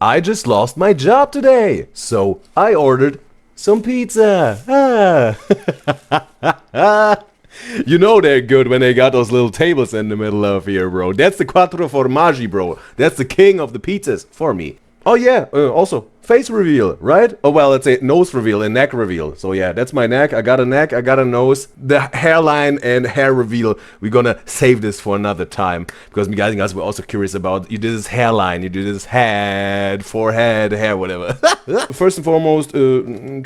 I just lost my job today, so I ordered some pizza. Ah. You know they're good when they got those little tables in the middle of here, bro. That's the quattro formaggi, bro. That's the king of the pizzas for me. Oh yeah, also face reveal, right? Oh well, let's say nose reveal and neck reveal. So yeah, that's my neck. I got a neck, I got a nose. The hairline and hair reveal, we're gonna save this for another time. Because you guys were also curious about, you did this hairline, you did this head, forehead, hair, whatever. First and foremost,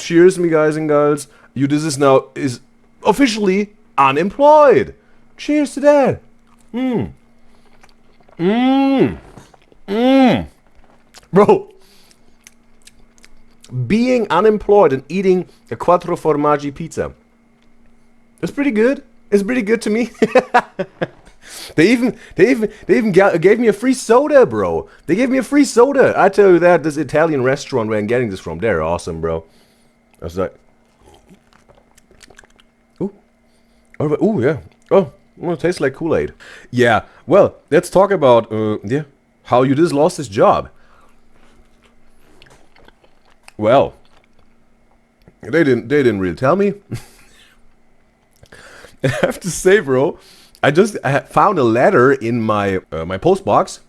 cheers me guys and girls. Udyzyz now is officially unemployed. Cheers to that. Bro, being unemployed and eating a quattro formaggi pizza, it's pretty good. It's pretty good to me. They even gave me a free soda, bro. They gave me a free soda. I tell you that, this Italian restaurant where I'm getting this from, they're awesome, bro. I was like, ooh, yeah. Oh, well, it tastes like Kool-Aid. Yeah. Well, let's talk about how Udyzyz lost his job. Well, they didn't really tell me. I have to say, bro, I found a letter in my my post box,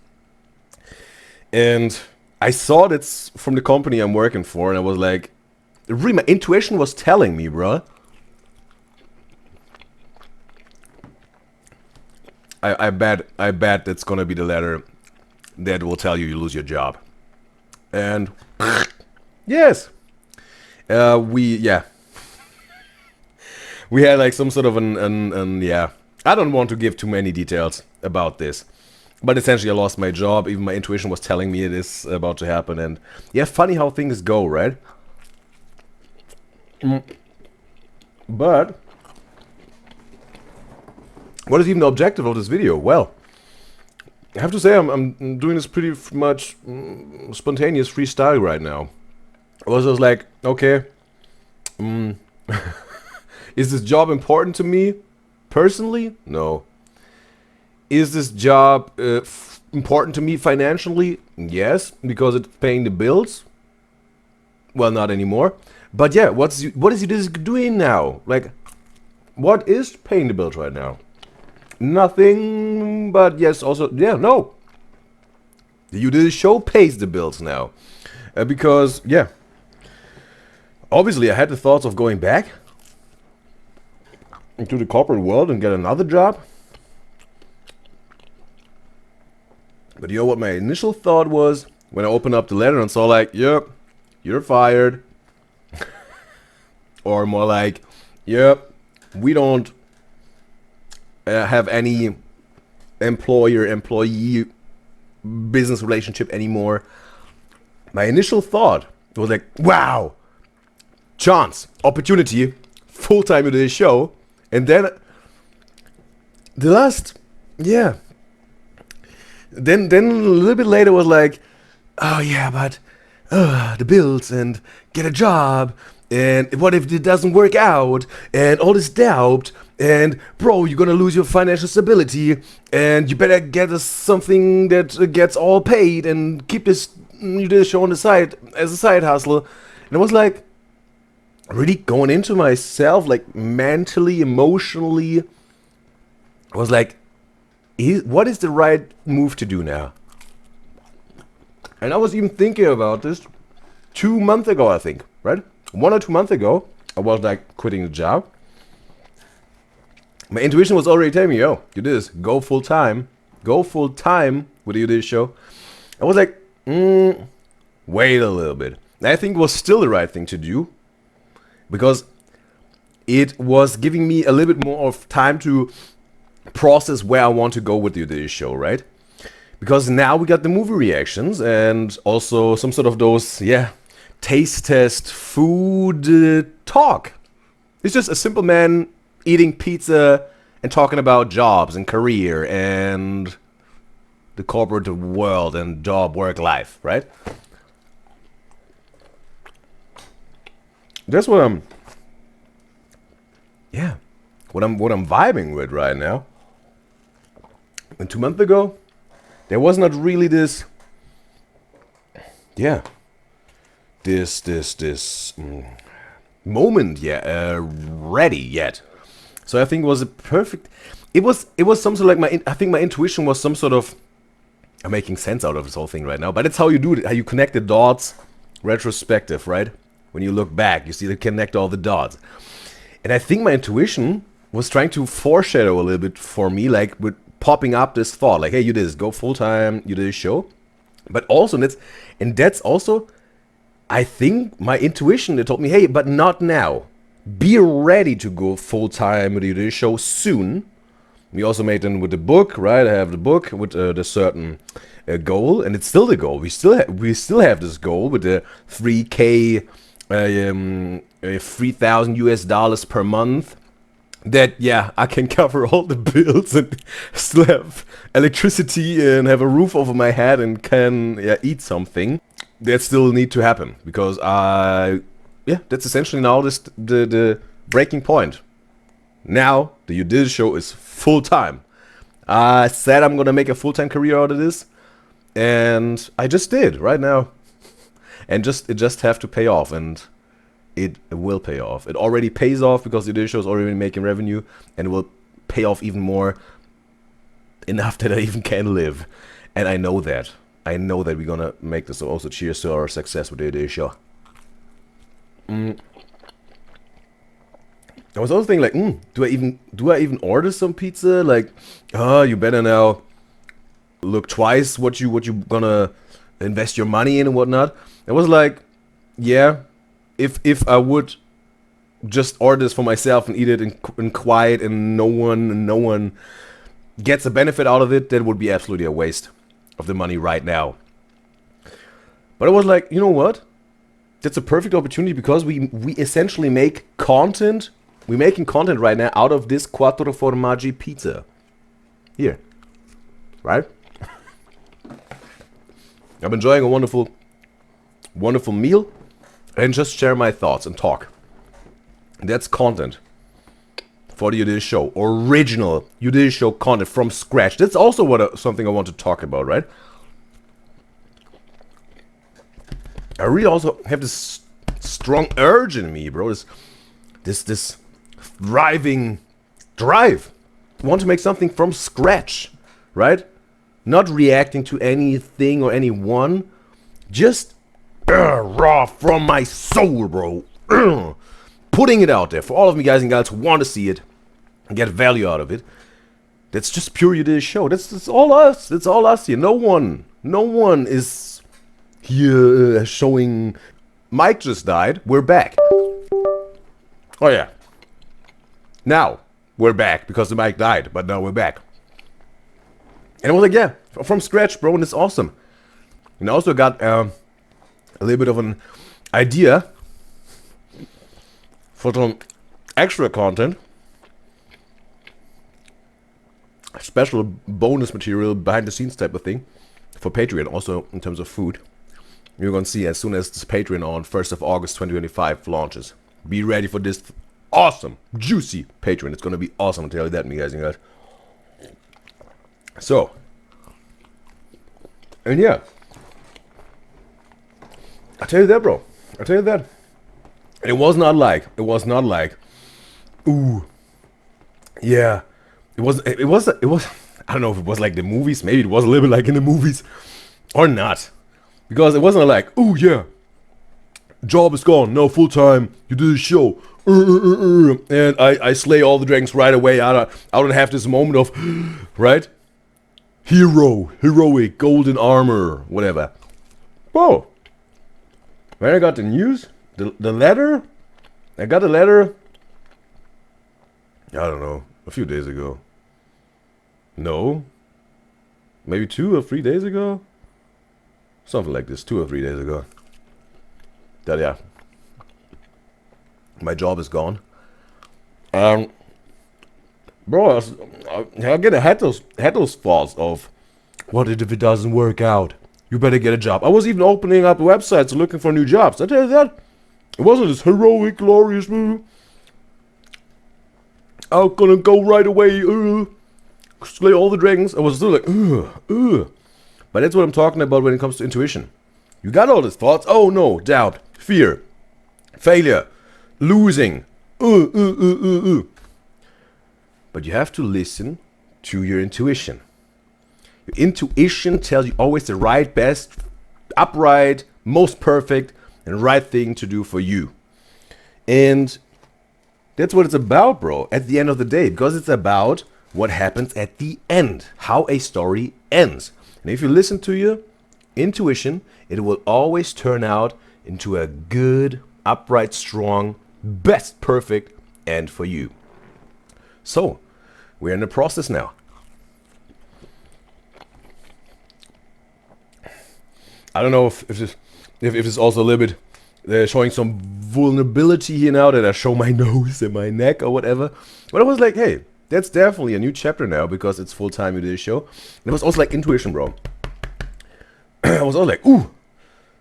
and I saw it's from the company I'm working for, and I was like, really, my intuition was telling me, bro. I bet that's gonna be the letter that will tell you you lose your job, and. Yes. We had like some sort of yeah. I don't want to give too many details about this. But essentially I lost my job. Even my intuition was telling me it is about to happen. And yeah, funny how things go, right? But what is even the objective of this video? Well, I have to say I'm doing this pretty much spontaneous freestyle right now. I was just like, okay, is this job important to me personally? No. Is this job important to me financially? Yes, because it's paying the bills. Well, not anymore. But yeah, what is Udyzyz doing now? Like, what is paying the bills right now? Nothing. But yes, also yeah, no. The Udyzyz show pays the bills now, because yeah. Obviously, I had the thoughts of going back into the corporate world and get another job. But you know what my initial thought was when I opened up the letter and saw like, yep, you're fired. Or more like, yep, we don't have any employer-employee business relationship anymore. My initial thought was like, wow. Chance, opportunity, full-time Udyzyz show, and then the last, yeah. Then a little bit later was like, oh yeah, but the bills and get a job, and what if it doesn't work out, and all this doubt, and bro, you're gonna lose your financial stability, and you better get us something that gets all paid and keep this Udyzyz show on the side as a side hustle, and I was like. Really going into myself, like mentally, emotionally, I was like, what is the right move to do now? And I was even thinking about this 2 months ago, I think, right? 1 or 2 months ago, I was like quitting the job. My intuition was already telling me, yo, do this, go full time with the Udyzyz show. I was like, wait a little bit. And I think it was still the right thing to do. Because it was giving me a little bit more of time to process where I want to go with the Udyzyz show, right? Because now we got the movie reactions and also some sort of those, yeah, taste test food talk. It's just a simple man eating pizza and talking about jobs and career and the corporate world and job, work, life, right? That's what I'm vibing with right now. And 2 months ago, there was not really this yeah, this moment ready yet. So I think it was a perfect. It was some sort of like I think my intuition was some sort of. I'm making sense out of this whole thing right now, but it's how you do it. How you connect the dots, retrospective, right? When you look back, you see they connect all the dots. And I think my intuition was trying to foreshadow a little bit for me, like with popping up this thought, like, hey, you did this, go full time, you did this show. But also, that's also, I think my intuition that told me, hey, but not now. Be ready to go full time with this show soon. We also made them with the book, right? I have the book with the certain goal, and it's still the goal. We still have this goal with the 3K, 3,000 US dollars per month. That I can cover all the bills and still have electricity and have a roof over my head and can eat something. That still need to happen because that's essentially now the breaking point. Now the Udyzyz show is full time. I said I'm gonna make a full time career out of this, and I just did right now. And it just have to pay off, and it will pay off. It already pays off because the Udyzyz show is already making revenue, and it will pay off even more, enough that I even can live. And I know that. I know that we're gonna make this. So also cheers to our success with the Udyzyz show. I was also thinking, like, do I even order some pizza? Like, you better now look twice what you gonna invest your money in and whatnot. It was like, if I would just order this for myself and eat it in quiet and no one gets a benefit out of it, that would be absolutely a waste of the money right now. But I was like, you know what? That's a perfect opportunity because we essentially make content. We're making content right now out of this quattro formaggi pizza. Here. Right? I'm enjoying a wonderful meal and just share my thoughts and talk. That's content for the Udyzyz show. Original Udyzyz show content from scratch. That's also something I want to talk about, right? I really also have this strong urge in me, bro. This thriving drive. I want to make something from scratch, right? Not reacting to anything or anyone. Just raw from my soul, bro. Putting it out there for all of me guys and gals who want to see it and get value out of it. That's just pure Udyzyz show. That's all us. That's all us here. No one is here showing. Mike just died. We're back. Oh yeah. Now we're back because the mic died, but now we're back. And I was like, from scratch, bro, and it's awesome. And I also got a little bit of an idea for some extra content, special bonus material, behind the scenes type of thing for Patreon, also in terms of food. You're gonna see as soon as this Patreon on 1st of August 2025 launches. Be ready for this awesome, juicy Patreon. It's gonna be awesome, I'll tell you that, me guys and guys. So, and I'll tell you that, bro. I'll tell you that. And it was not like, ooh, yeah. It was, I don't know if it was like the movies. Maybe it was a little bit like in the movies or not. Because it wasn't like, ooh, yeah, job is gone, no, full time, you do the show. And I slay all the dragons right away. I don't have this moment of, right? Heroic, golden armor, whatever. Whoa. When I got the news, the letter, I got the letter, I don't know, a few days ago. No. Maybe 2 or 3 days ago? Something like this, 2 or 3 days ago. That, my job is gone. Bro, I had those thoughts of, what if it doesn't work out? You better get a job. I was even opening up websites looking for new jobs. I tell you that. It wasn't this heroic, glorious move. I'm gonna go right away. Slay all the dragons. I was still like, But that's what I'm talking about when it comes to intuition. You got all these thoughts. Oh no, doubt, fear, failure, losing. But you have to listen to your intuition. Your intuition tells you always the right, best, upright, most perfect, and right thing to do for you. And that's what it's about, bro, at the end of the day. Because it's about what happens at the end. How a story ends. And if you listen to your intuition, it will always turn out into a good, upright, strong, best, perfect end for you. So, we're in the process now. I don't know if this is also a little bit showing some vulnerability here now that I show my nose and my neck or whatever. But I was like, hey, that's definitely a new chapter now because it's full-time Udyzyz show. And it was also like intuition, bro. I was all like, ooh,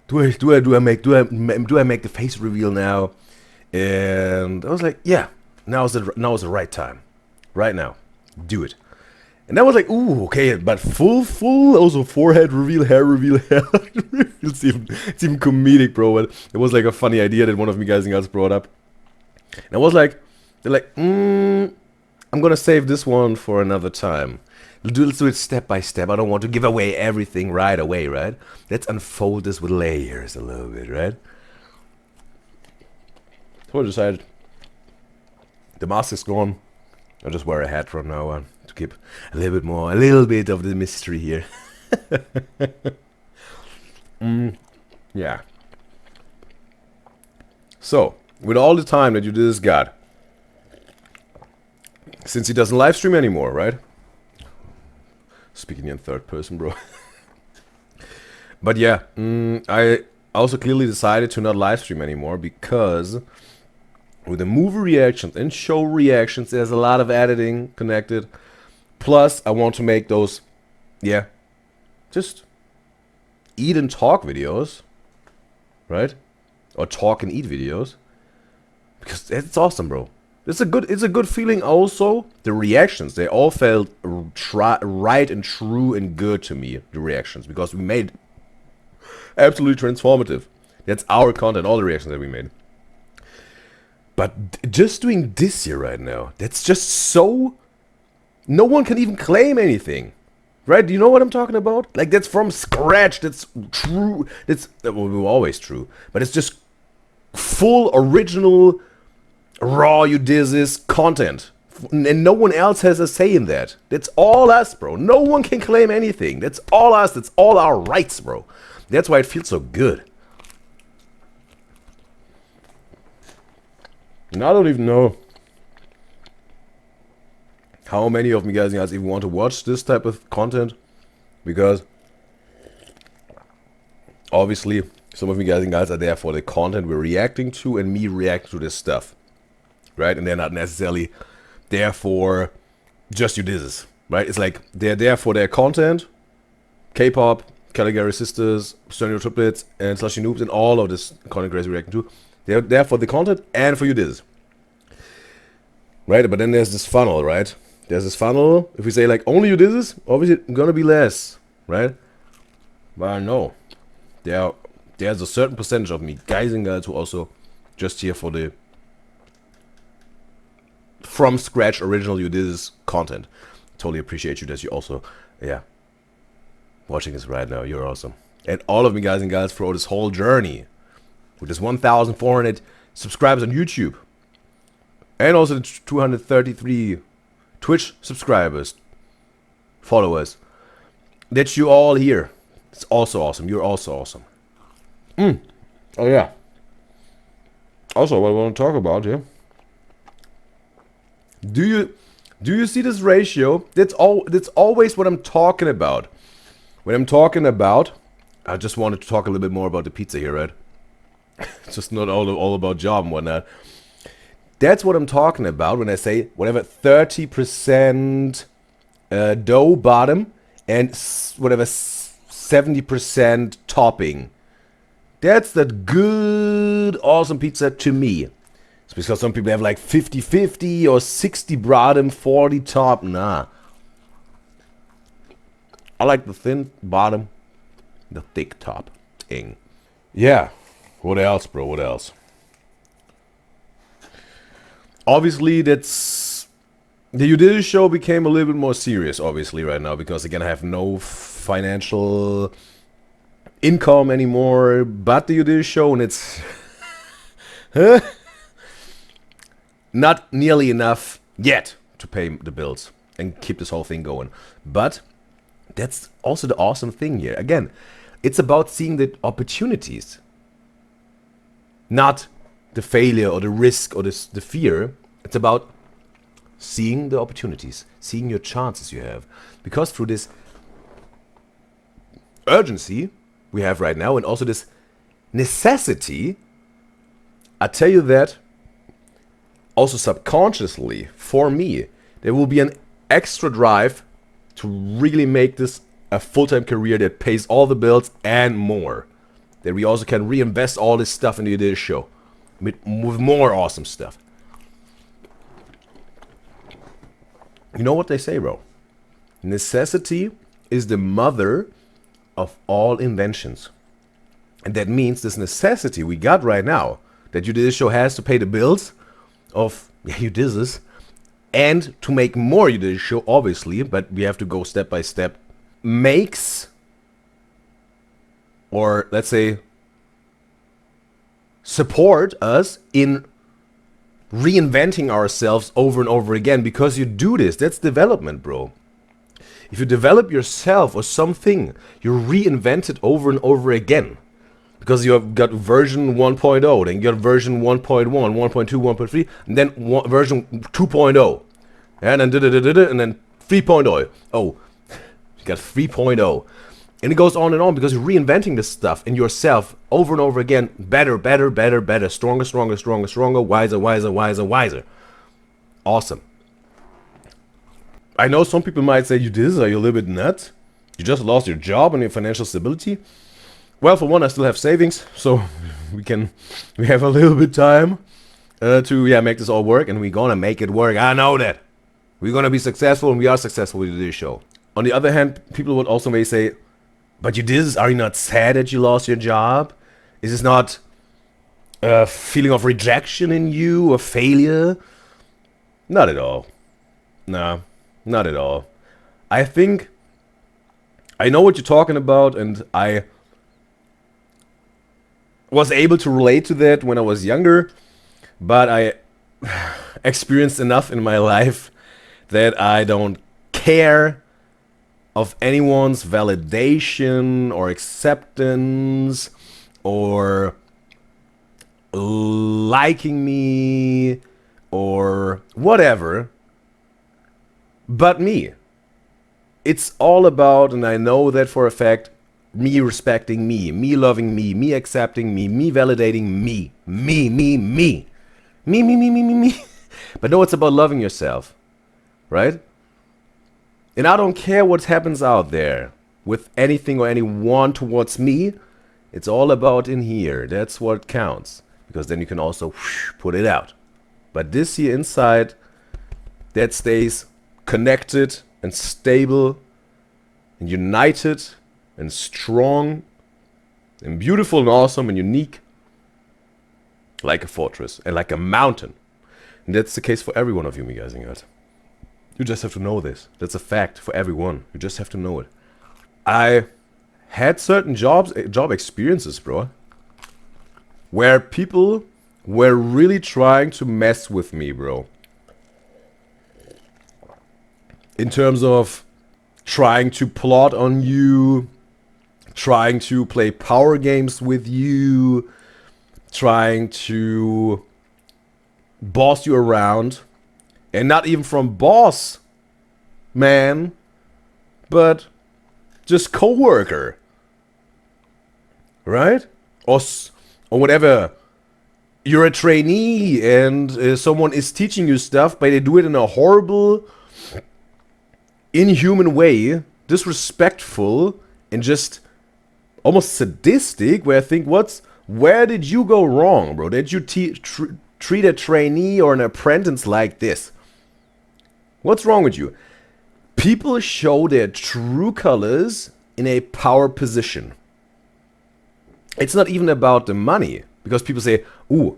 do I make the face reveal now? And I was like, yeah, now is the right time, right now, do it. And I was like, ooh, okay, but full, also forehead reveal, hair reveal, it's even comedic, bro. But it was like a funny idea that one of me guys and girls brought up. And I was like, they're like, I'm gonna save this one for another time. Let's do it step by step. I don't want to give away everything right away, right? Let's unfold this with layers a little bit, right? So I decided the mask is gone. I'll just wear a hat from now on to keep a little bit of the mystery here. Yeah. So, with all the time that Udyzyz got, since he doesn't live stream anymore, right? Speaking in third person, bro. But yeah, I also clearly decided to not live stream anymore because with the movie reactions and show reactions, there's a lot of editing connected. Plus, I want to make those, yeah, just eat and talk videos, right? Or talk and eat videos, because it's awesome, bro. It's a good feeling. Also, the reactions, they all felt right and true and good to me. The reactions, because we made absolutely transformative. That's our content, all the reactions that we made. But just doing this here right now, that's just so... No one can even claim anything. Right? Do you know what I'm talking about? Like, that's from scratch. That's true. That's well, always true. But it's just full, original, raw Udyzyz content. And no one else has a say in that. That's all us, bro. No one can claim anything. That's all us. That's all our rights, bro. That's why it feels so good. And I don't even know how many of you guys even want to watch this type of content, because obviously some of you guys are there for the content we're reacting to and me reacting to this stuff, right? And they're not necessarily there for just Udyzyz, right? It's like they're there for their content, K-pop, Caligari Sisters, Stereo Triplets, and Slushy Noobs, and all of this content guys reacting to. They're there for the content and for Udyzyz, right? But then there's this funnel, right? There's this funnel. If we say like only Udyzyz, obviously it's gonna be less, right? But I know there's a certain percentage of me, guys and girls, who also just here for the from scratch original Udyzyz content. Totally appreciate you that you also, yeah, watching this right now. You're awesome. And all of me guys and girls throughout this whole journey with this 1,400 subscribers on YouTube, and also the 233 Twitch subscribers, followers, that you all here. It's also awesome. You're also awesome. Oh yeah. Also, what I want to talk about here. Do you see this ratio? That's always what I'm talking about. When I'm talking about, I just wanted to talk a little bit more about the pizza here, right? It's just not all about job and whatnot. That's what I'm talking about when I say whatever 30% dough bottom and whatever 70% topping. That's that good, awesome pizza to me. It's because some people have like 50-50 or 60 bottom, 40 top. Nah. I like the thin bottom, the thick top thing. Yeah. What else, bro? What else? Obviously, that's the Udyzyz show became a little bit more serious, obviously, right now, because again, I have no financial income anymore. But the Udyzyz show, and it's not nearly enough yet to pay the bills and keep this whole thing going. But that's also the awesome thing here. Again, it's about seeing the opportunities, not the failure or the risk or the fear. It's about seeing the opportunities, seeing your chances you have. Because through this urgency we have right now and also this necessity, I tell you that also subconsciously, for me, there will be an extra drive to really make this a full-time career that pays all the bills and more. That we also can reinvest all this stuff into this show with more awesome stuff. You know what they say, bro? Necessity is the mother of all inventions. And that means this necessity we got right now, that Udyzyz show has to pay the bills of Udyzyz, and to make more Udyzyz show, obviously, but we have to go step by step, makes, or let's say, support us in reinventing ourselves over and over again. Because you do this, that's development, bro. If you develop yourself or something, you reinvent it over and over again. Because you have got version 1.0, then you got version 1.1, 1.2, 1.3, and then version 2.0. And then and then 3.0. Oh, you got 3.0. And it goes on because you're reinventing this stuff in yourself over and over again. Better, better, better, better. Stronger, stronger, stronger, stronger. Wiser, wiser, wiser, wiser. Awesome. I know some people might say, Udyzyz, are you a little bit nuts? You just lost your job and your financial stability? Well, for one, I still have savings, so we have a little bit time to make this all work, and we're gonna make it work. I know that. We're gonna be successful, and we are successful with this show. On the other hand, people would also may say, but Udyzyz, are you not sad that you lost your job? Is this not a feeling of rejection in you, or failure? Not at all. No, not at all. I think I know what you're talking about, and I was able to relate to that when I was younger, but I experienced enough in my life that I don't care of anyone's validation or acceptance or liking me or whatever but me. It's all about, and I know that for a fact, me respecting me, me loving me, me accepting me, me validating me, me, me, me. Me, me, me, me, me, me. But no, it's about loving yourself, right? And I don't care what happens out there with anything or anyone towards me. It's all about in here. That's what counts. Because then you can also put it out. But this here inside, that stays connected and stable and united and strong and beautiful and awesome and unique, like a fortress and like a mountain. And that's the case for every one of you, guys and girls. You just have to know this. That's a fact for everyone. You just have to know it. I had certain job experiences, bro, where people were really trying to mess with me, bro. In terms of trying to plot on you, trying to play power games with you, trying to boss you around. And not even from boss, man, but just coworker, right? Or whatever. You're a trainee and someone is teaching you stuff, but they do it in a horrible, inhuman way, disrespectful, and just almost sadistic, where I think, where did you go wrong, bro? Did you treat a trainee or an apprentice like this? What's wrong with you? People show their true colors in a power position. It's not even about the money, because people say, ooh,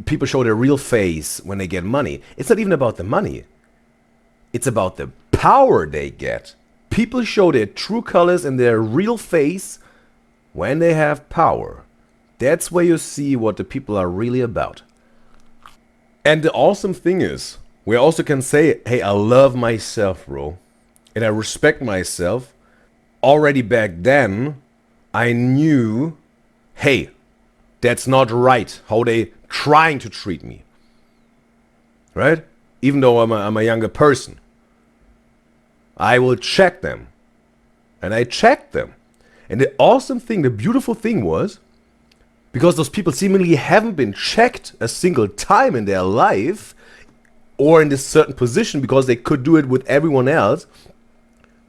people show their real face when they get money. It's not even about the money. It's about the power they get. People show their true colors and their real face when they have power. That's where you see what the people are really about. And the awesome thing is, we also can say, hey, I love myself, bro. And I respect myself. Already back then, I knew, hey, that's not right how they trying to treat me. Right? Even though I'm a younger person. I will check them. And I checked them. And the awesome thing, the beautiful thing was, because those people seemingly haven't been checked a single time in their life, or in this certain position because they could do it with everyone else.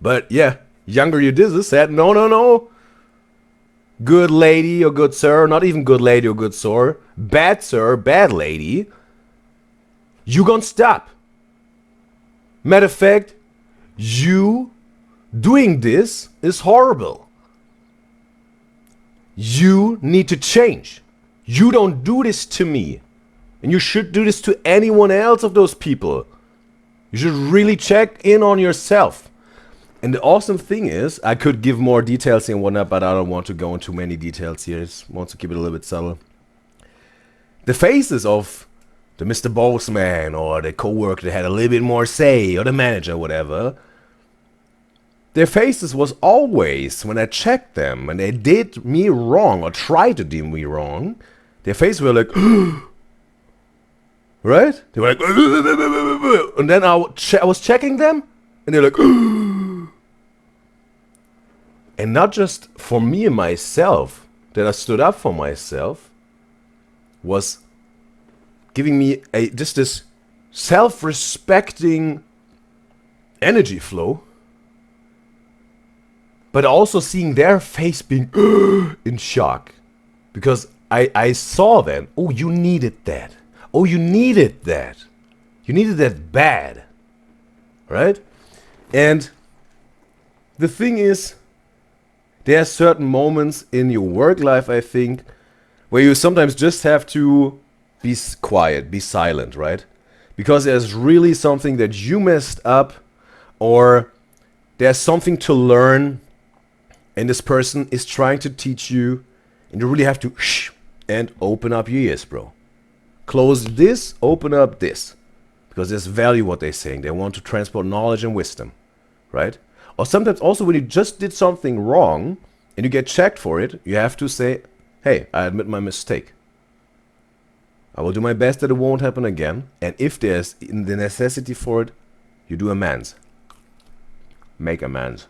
But yeah, younger Udyzyz said, no, no, no. Good lady or good sir, not even good lady or good sir, bad lady. You gonna stop. Matter of fact, you doing this is horrible. You need to change. You don't do this to me. And you should do this to anyone else of those people. You should really check in on yourself. And the awesome thing is, I could give more details and whatnot, but I don't want to go into many details here. I just want to keep it a little bit subtle. The faces of the Mr. Bossman or the coworker that had a little bit more say, or the manager, whatever, their faces was always, when I checked them, when they did me wrong or tried to do me wrong, their faces were like, right? They were like, and then I was checking them, and they're like, and not just for me and myself, that I stood up for myself, was giving me just this self-respecting energy flow, but also seeing their face being in shock. Because I saw then, oh, you needed that. Oh, you needed that. You needed that bad. Right? And the thing is, there are certain moments in your work life, I think, where you sometimes just have to be quiet, be silent, right? Because there's really something that you messed up, or there's something to learn, and this person is trying to teach you, and you really have to shh and open up your ears, bro. Close this, open up this. Because there's value what they're saying. They want to transport knowledge and wisdom, right? Or sometimes also when you just did something wrong and you get checked for it, you have to say, hey, I admit my mistake. I will do my best that it won't happen again. And if there's the necessity for it, you do amends. Make amends.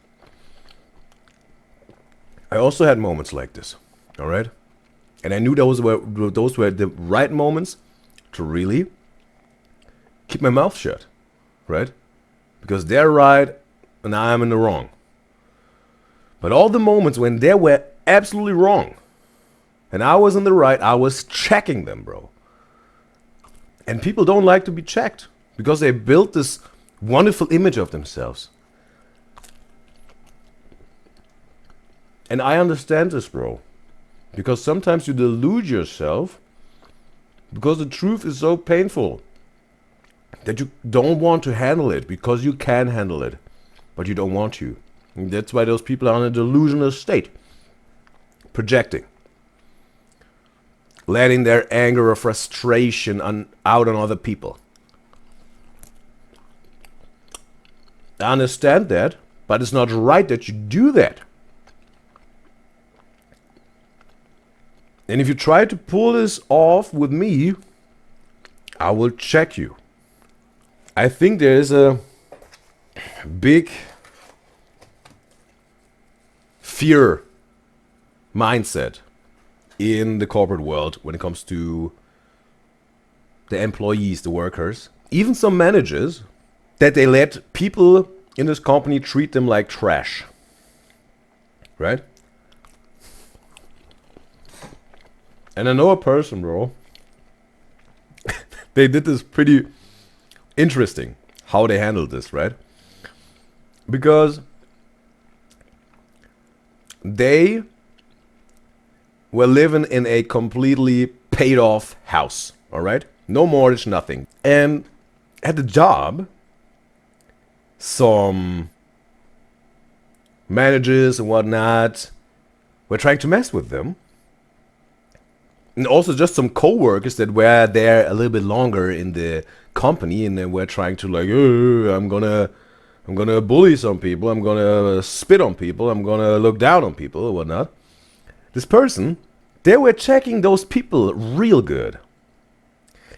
I also had moments like this, all right? And I knew those were the right moments to really keep my mouth shut, right? Because they're right and I'm in the wrong. But all the moments when they were absolutely wrong and I was in the right, I was checking them, bro. And people don't like to be checked because they built this wonderful image of themselves. And I understand this, bro. Because sometimes you delude yourself because the truth is so painful that you don't want to handle it because you can handle it, but you don't want to. And that's why those people are in a delusional state. Projecting. Letting their anger or frustration out on other people. I understand that, but it's not right that you do that. And if you try to pull this off with me, I will check you. I think there is a big fear mindset in the corporate world when it comes to the employees, the workers, even some managers, that they let people in this company treat them like trash. Right? And I know a person, bro. They did this pretty interesting, how they handled this, right? Because they were living in a completely paid off house, all right? No mortgage, nothing. And at the job, some managers and whatnot were trying to mess with them. And also just some co-workers that were there a little bit longer in the company, and they were trying to like, oh, I'm gonna bully some people, I'm gonna spit on people, I'm gonna look down on people or whatnot. This person, they were checking those people real good.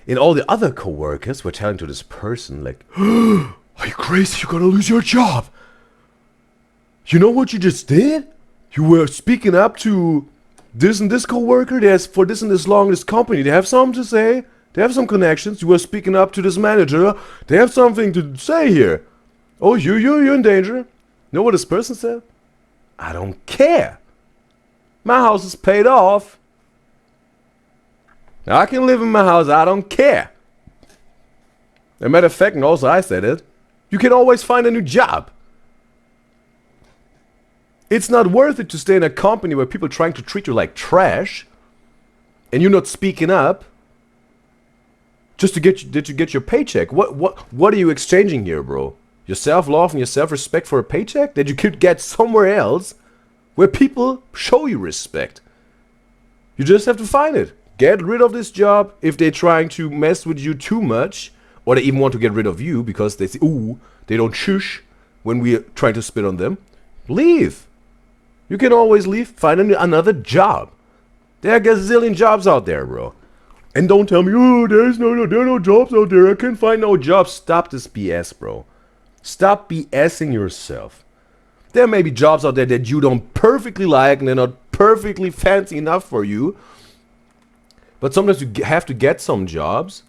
And all the other co-workers were telling to this person like, are you crazy? You're gonna lose your job. You know what you just did? You were speaking up to this and this co-worker. There's for this and this long, this company. They have something to say. They have some connections. You were speaking up to this manager. They have something to say here. Oh, you're in danger. You know what this person said? I don't care. My house is paid off. I can live in my house. I don't care. As a matter of fact, and also I said it, you can always find a new job. It's not worth it to stay in a company where people are trying to treat you like trash and you're not speaking up just to get your paycheck. What are you exchanging here, bro? Your self-love and your self-respect for a paycheck that you could get somewhere else where people show you respect. You just have to find it. Get rid of this job if they're trying to mess with you too much, or they even want to get rid of you because they say, ooh, they don't shush when we are trying to spit on them. Leave. You can always leave, find another job. There are a gazillion jobs out there, bro. And don't tell me, oh, there are no jobs out there. I can't find no jobs. Stop this BS, bro. Stop BSing yourself. There may be jobs out there that you don't perfectly like and they're not perfectly fancy enough for you. But sometimes you have to get some jobs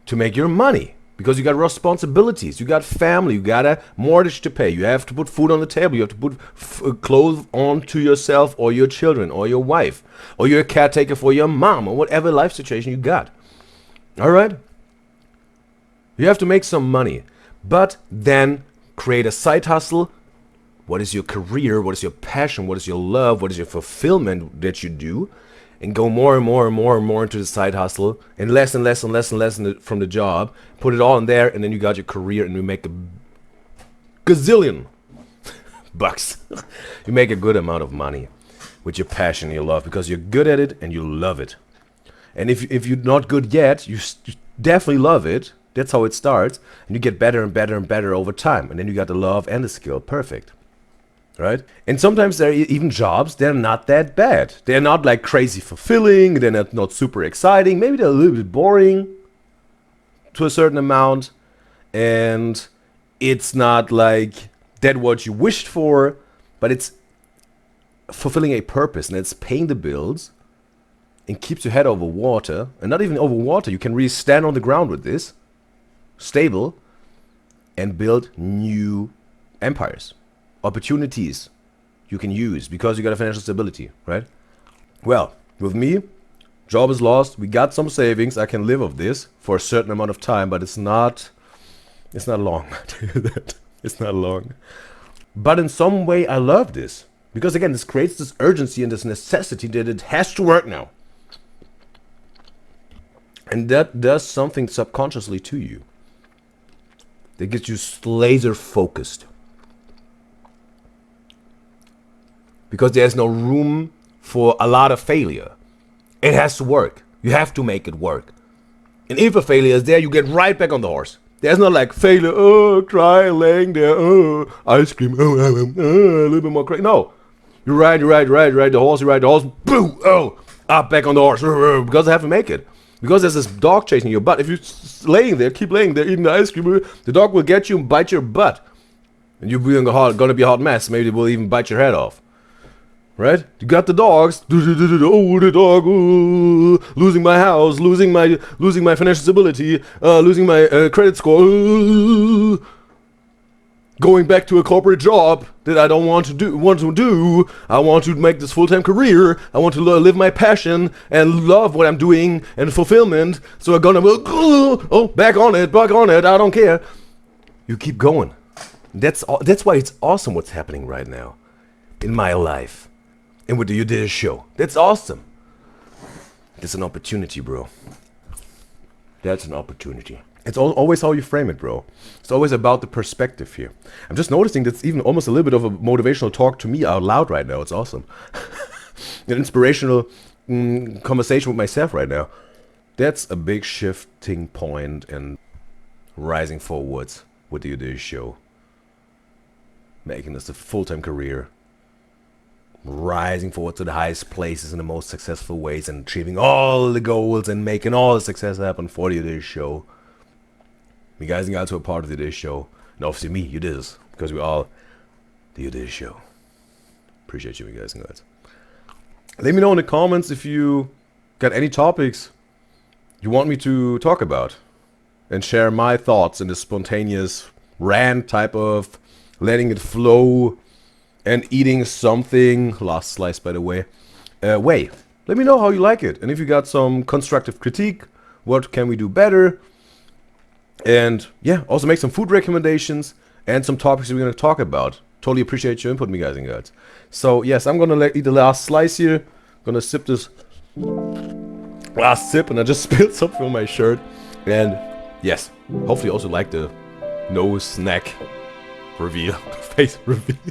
to make your money. Because you got responsibilities, you got family, you got a mortgage to pay, you have to put food on the table, you have to put clothes on to yourself or your children or your wife, or you're a caretaker for your mom, or whatever life situation you got. Alright? You have to make some money, but then create a side hustle. What is your career? What is your passion? What is your love? What is your fulfillment that you do? And go more and more and more and more into the side hustle, and less and less and less and less from the job. Put it all in there, and then you got your career, and you make a gazillion bucks. You make a good amount of money with your passion and your love, because you're good at it and you love it. And if you're not good yet, you definitely love it. That's how it starts, and you get better and better and better over time. And then you got the love and the skill. Perfect. Right? And sometimes there are even jobs, they're not that bad. They're not like crazy fulfilling, they're not super exciting. Maybe they're a little bit boring to a certain amount. And it's not like that what you wished for, but it's fulfilling a purpose, and it's paying the bills and keeps your head over water. And not even over water, you can really stand on the ground with this, stable, and build new empires. Opportunities you can use because you got a financial stability, right? Well, with me, job is lost. We got some savings. I can live off this for a certain amount of time, but it's not long. I tell you that. It's not long. But in some way, I love this because again, this creates this urgency and this necessity that it has to work now, and that does something subconsciously to you. That gets you laser focused. Because there's no room for a lot of failure. It has to work. You have to make it work. And if a failure is there, you get right back on the horse. There's not like failure, oh, cry, laying there, oh, ice cream, oh, a little bit more crazy. No. You ride the horse, boo, oh, up, back on the horse, because I have to make it. Because there's this dog chasing your butt. If you're laying there, keep laying there, eating the ice cream, the dog will get you and bite your butt. And you're gonna be a hot mess. Maybe it will even bite your head off. Right? You got the dogs. Oh, the dog. Oh, losing my house. Losing my financial stability. Losing my credit score. Going back to a corporate job that I don't want to do. I want to make this full-time career. I want to live my passion and love what I'm doing and fulfillment. So I'm gonna back on it. I don't care. You keep going. That's why it's awesome what's happening right now in my life. and with the Udyzyz show. That's awesome. That's an opportunity, bro. That's an opportunity. It's always how you frame it, bro. It's always about the perspective here. I'm just noticing that's even almost a little bit of a motivational talk to me out loud right now. It's awesome. An inspirational conversation with myself right now. That's a big shifting point and rising forwards with the Udyzyz show. Making this a full-time career. Rising forward to the highest places in the most successful ways and achieving all the goals and making all the success happen for the Udyzyz show. You guys and gals who are part of the Udyzyz show. And obviously me, Udyzyz, because we're all the Udyzyz show. Appreciate you guys and gals. Let me know in the comments if you got any topics you want me to talk about. And share my thoughts in this spontaneous rant type of letting it flow and eating something, last slice by the way, way. Let me know how you like it. And if you got some constructive critique, what can we do better? And yeah, also make some food recommendations and some topics that we're going to talk about. Totally appreciate your input, me guys and girls. So yes, I'm going to eat the last slice here. Going to sip this last sip, and I just spilled something on my shirt. And yes, hopefully you also like the nose, neck reveal, face reveal.